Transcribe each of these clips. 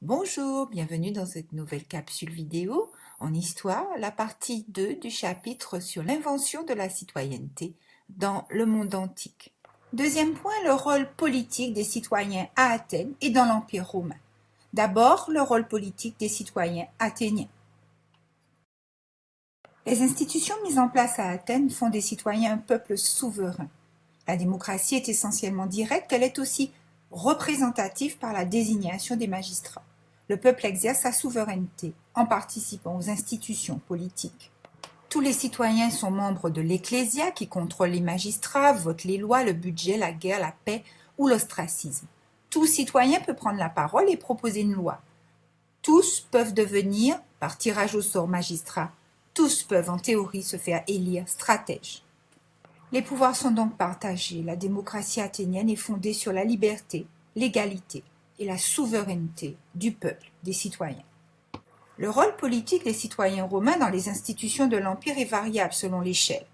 Bonjour, bienvenue dans cette nouvelle capsule vidéo en histoire, la partie 2 du chapitre sur l'invention de la citoyenneté dans le monde antique. Deuxième point, le rôle politique des citoyens à Athènes et dans l'Empire romain. D'abord, le rôle politique des citoyens athéniens. Les institutions mises en place à Athènes font des citoyens un peuple souverain. La démocratie est essentiellement directe, elle est aussi représentative par la désignation des magistrats. Le peuple exerce sa souveraineté en participant aux institutions politiques. Tous les citoyens sont membres de l'Ecclésia qui contrôle les magistrats, vote les lois, le budget, la guerre, la paix ou l'ostracisme. Tout citoyen peut prendre la parole et proposer une loi. Tous peuvent devenir, par tirage au sort, magistrats. Tous peuvent en théorie se faire élire stratèges. Les pouvoirs sont donc partagés. La démocratie athénienne est fondée sur la liberté, l'égalité et la souveraineté du peuple, des citoyens. Le rôle politique des citoyens romains dans les institutions de l'Empire est variable selon l'échelle.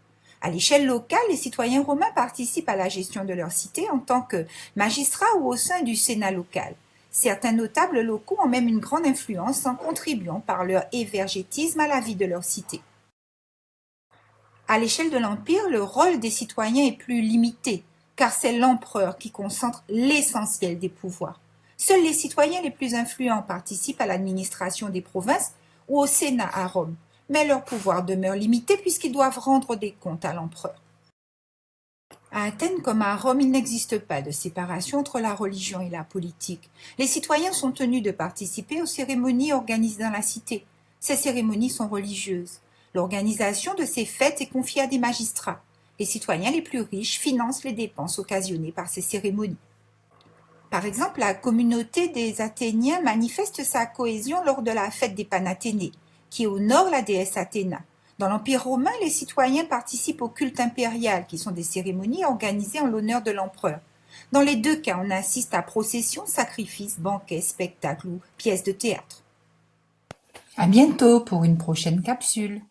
À l'échelle locale, les citoyens romains participent à la gestion de leur cité en tant que magistrats ou au sein du Sénat local. Certains notables locaux ont même une grande influence en contribuant par leur évergétisme à la vie de leur cité. À l'échelle de l'Empire, le rôle des citoyens est plus limité, car c'est l'empereur qui concentre l'essentiel des pouvoirs. Seuls les citoyens les plus influents participent à l'administration des provinces ou au Sénat à Rome, mais leur pouvoir demeure limité puisqu'ils doivent rendre des comptes à l'empereur. À Athènes comme à Rome, il n'existe pas de séparation entre la religion et la politique. Les citoyens sont tenus de participer aux cérémonies organisées dans la cité. Ces cérémonies sont religieuses. L'organisation de ces fêtes est confiée à des magistrats. Les citoyens les plus riches financent les dépenses occasionnées par ces cérémonies. Par exemple, la communauté des Athéniens manifeste sa cohésion lors de la fête des Panathénées, qui honore la déesse Athéna. Dans l'Empire romain, les citoyens participent au culte impérial, qui sont des cérémonies organisées en l'honneur de l'empereur. Dans les deux cas, on assiste à processions, sacrifices, banquets, spectacles ou pièces de théâtre. À bientôt pour une prochaine capsule.